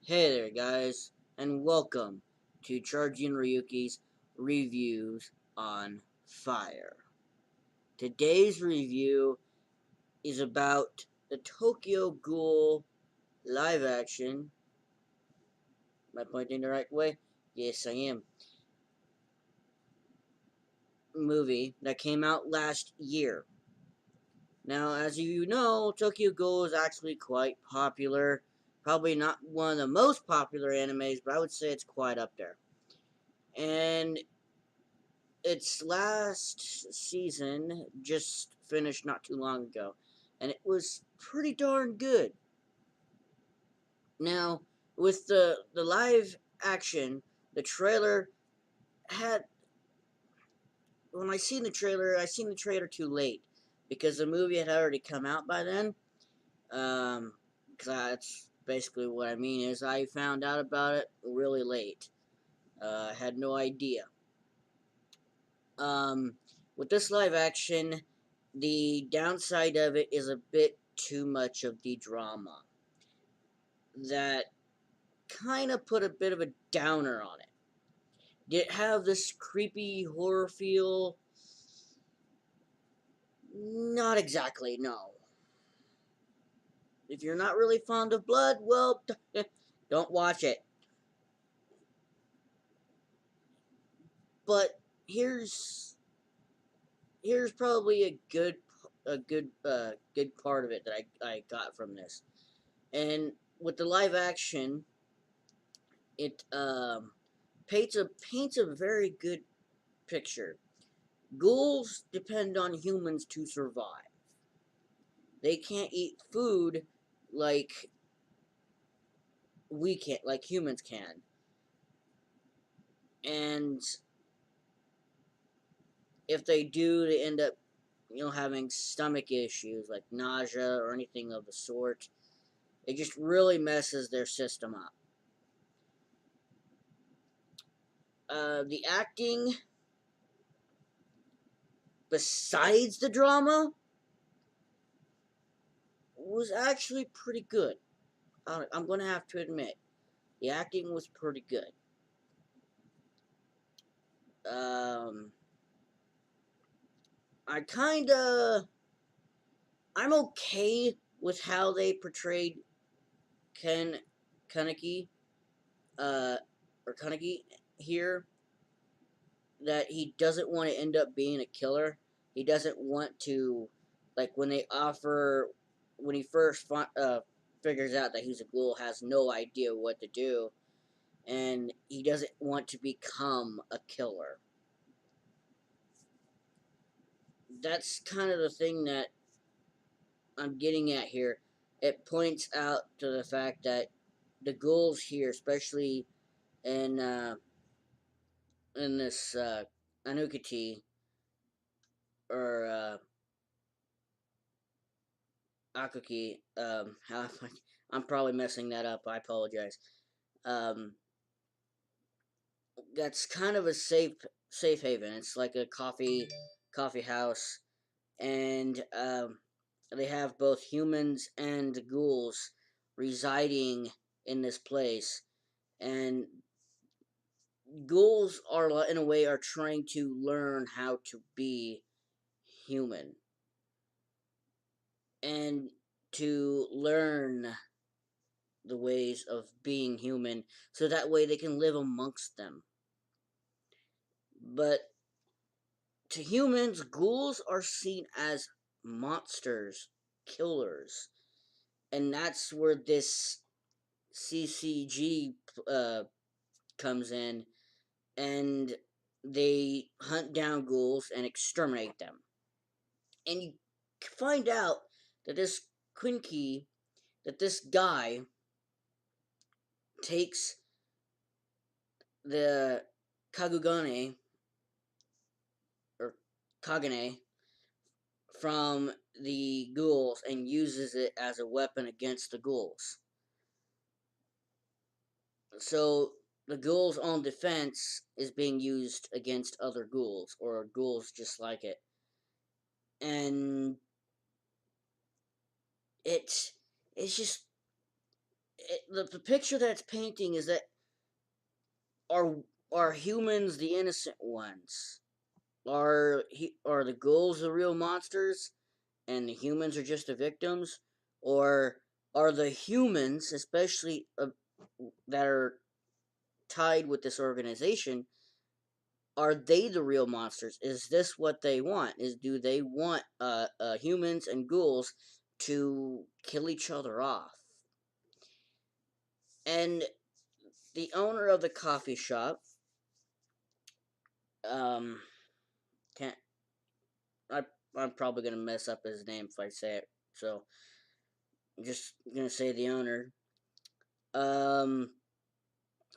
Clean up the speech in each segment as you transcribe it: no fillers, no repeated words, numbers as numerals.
Hey there guys, and welcome to Charjr Ryuki's Reviews on Fire. Today's review is about the Tokyo Ghoul live action. Am I pointing the right way? Yes, I am. Movie that came out last year. Now, as you know, Tokyo Ghoul is actually quite popular. Probably not one of the most popular animes, but I would say it's quite up there. And its last season just finished not too long ago, and it was pretty darn good. Now, with the live action, the trailer had when I seen the trailer too late because the movie had already come out by then. Because that's basically what I mean is I found out about it really late. I had no idea. Um, with this live action, the downside of it is a bit too much of the drama. That kind of put a bit of a downer on it. Did it have this creepy horror feel? Not exactly, no. If you're not really fond of blood, well, don't watch it. But here's here's probably a good part of it that I got from this. And with the live action, it paints a very good picture. Ghouls depend on humans to survive. They can't eat food like we can, like humans can, and if they do, they end up, having stomach issues like nausea or anything of the sort. It just really messes their system up. The acting, besides the drama, was actually pretty good. I'm gonna have to admit, the acting was pretty good. Um, I kinda, I'm okay with how they portrayed Ken Kaneki, uh, or Kaneki here. That he doesn't want to end up being a killer. He doesn't want to, like when he first figures out that he's a ghoul, has no idea what to do, and he doesn't want to become a killer. That's kind of the thing that I'm getting at here. It points out to the fact that the ghouls here, especially in this Anukati or Akuki, I'm probably messing that up. I apologize. Um, that's kind of a safe haven. It's like a coffee house, and they have both humans and ghouls residing in this place, and ghouls are in a way are trying to learn how to be human and to learn the ways of being human so that way they can live amongst them. But to humans, ghouls are seen as monsters, killers. And that's where this CCG comes in, and they hunt down ghouls and exterminate them. And you find out that this guy takes the Kagugane, or Kagane, from the ghouls and uses it as a weapon against the ghouls. So the ghouls' own defense is being used against other ghouls, or ghouls just like it. And it's just the picture that it's painting is that are are humans the innocent ones? Are the ghouls the real monsters, and the humans are just the victims, or are the humans, especially that are tied with this organization, are they the real monsters? Is this what they want? Do they want humans and ghouls to kill each other off? And the owner of the coffee shop, um, can't I? I'm probably gonna mess up his name if I say it, so I'm just gonna say the owner. Um,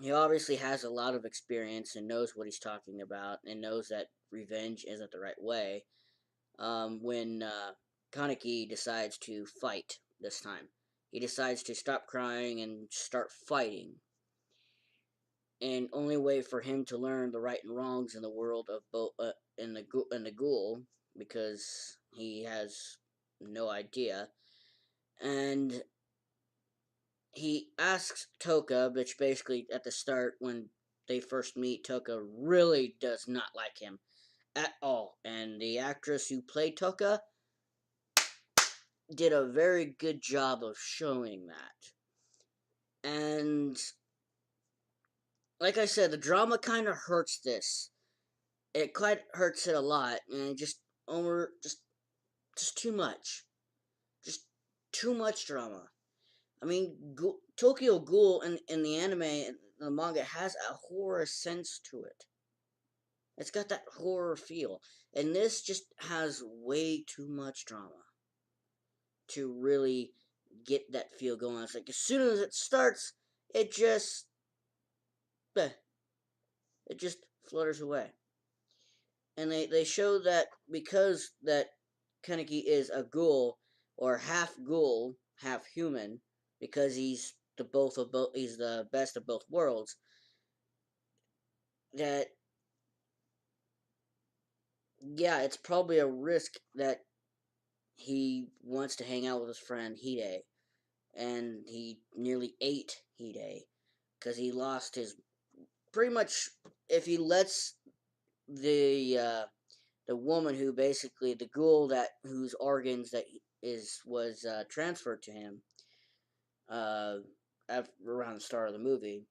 he obviously has a lot of experience and knows what he's talking about, and knows that revenge isn't the right way. When Kaneki decides to fight this time. He decides to stop crying and start fighting. And only way for him to learn the right and wrongs in the world of both in the ghoul, because he has no idea. And he asks Toka, which basically at the start when they first meet, Toka really does not like him at all. And the actress who played Toka did a very good job of showing that. And like I said, the drama kind of hurts this. It quite hurts it a lot, and over just too much, just too much drama. I mean, Tokyo Ghoul in the anime and the manga has a horror sense to it. It's got that horror feel, and this just has way too much drama to really get that feel going. It's like as soon as it starts, it just eh, it just flutters away. And they show that because that Kaneki is a ghoul, or half ghoul, half human, because he's the best of both worlds. That yeah, it's probably a risk that he wants to hang out with his friend Hide, and he nearly ate Hide because he lost his pretty much. If he lets the woman who basically the ghoul that whose organs that is was transferred to him uh, around the start of the movie,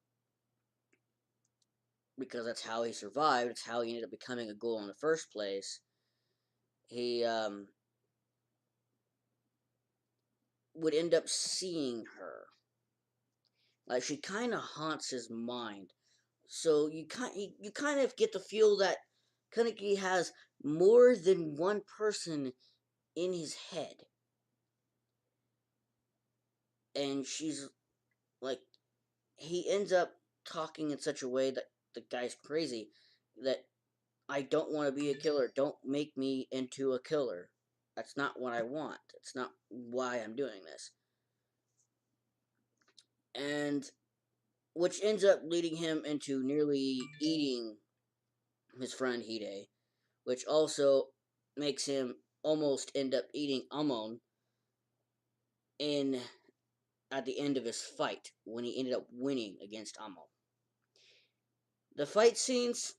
because that's how he survived. It's how he ended up becoming a ghoul in the first place. He would end up seeing her. Like she kind of haunts his mind. So you kind of get the feel that Kaneki has more than one person in his head, and she's like he ends up talking in such a way that the guy's crazy. That I don't want to be a killer. Don't make me into a killer. That's not what I want. It's not why I'm doing this. And which ends up leading him into nearly eating his friend Hide, which also makes him almost end up eating Amon in at the end of his fight when he ended up winning against Amon. The fight scenes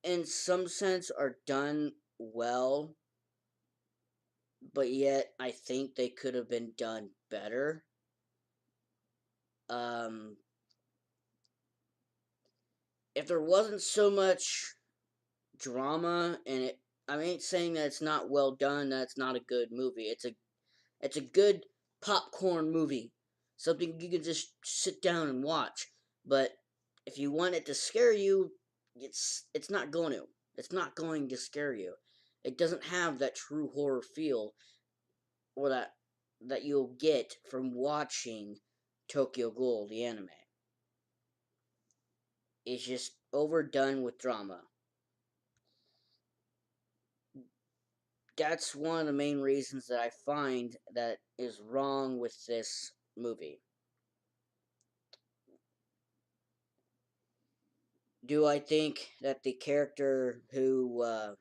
in some sense are done well, but yet I think they could have been done better. Um, if there wasn't so much drama in it, I ain't saying that it's not well done. That's not a good movie. It's a good popcorn movie, something you can just sit down and watch. But if you want it to scare you, it's not going to. It's not going to scare you. It doesn't have that true horror feel, or that you'll get from watching Tokyo Ghoul, the anime. It's just overdone with drama. That's one of the main reasons that I find that is wrong with this movie. Do I think that the character who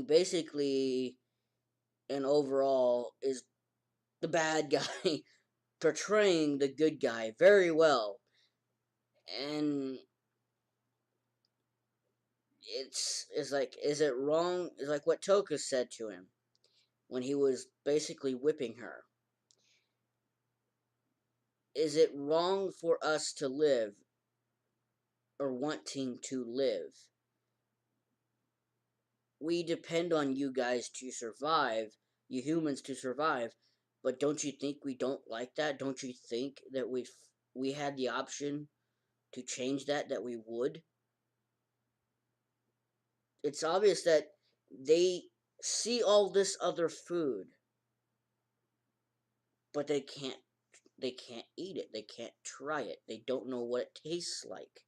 basically and overall is the bad guy portraying the good guy very well. And it's like, is it wrong? It's like what Toka said to him when he was basically whipping her. Is it wrong for us to live or wanting to live? We depend on you guys to survive, you humans to survive, but don't you think we don't like that? Don't you think that we had the option to change that we would? It's obvious that they see all this other food, but they can't eat it. They can't try it. They don't know what it tastes like.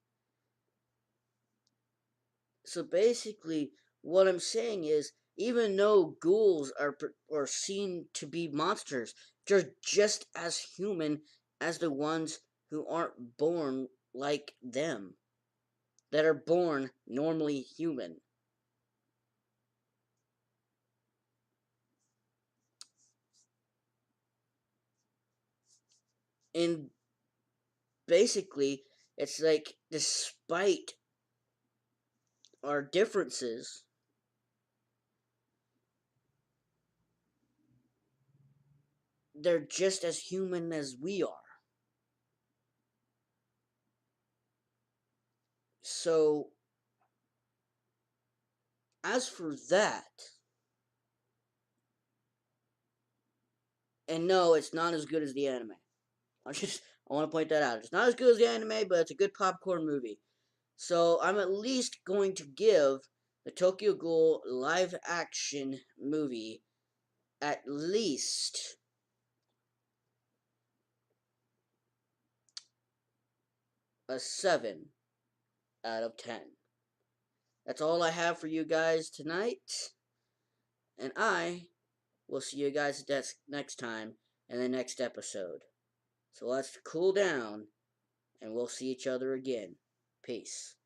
So basically, what I'm saying is, even though ghouls are seen to be monsters, they're just as human as the ones who aren't born like them, that are born normally human. And basically, it's like, despite our differences, they're just as human as we are. So, as for that, and no, it's not as good as the anime. I want to point that out. It's not as good as the anime, but it's a good popcorn movie. So I'm at least going to give the Tokyo Ghoul live action movie at least a 7 out of 10. That's all I have for you guys tonight, and I will see you guys next time in the next episode. So let's cool down, and we'll see each other again. Peace.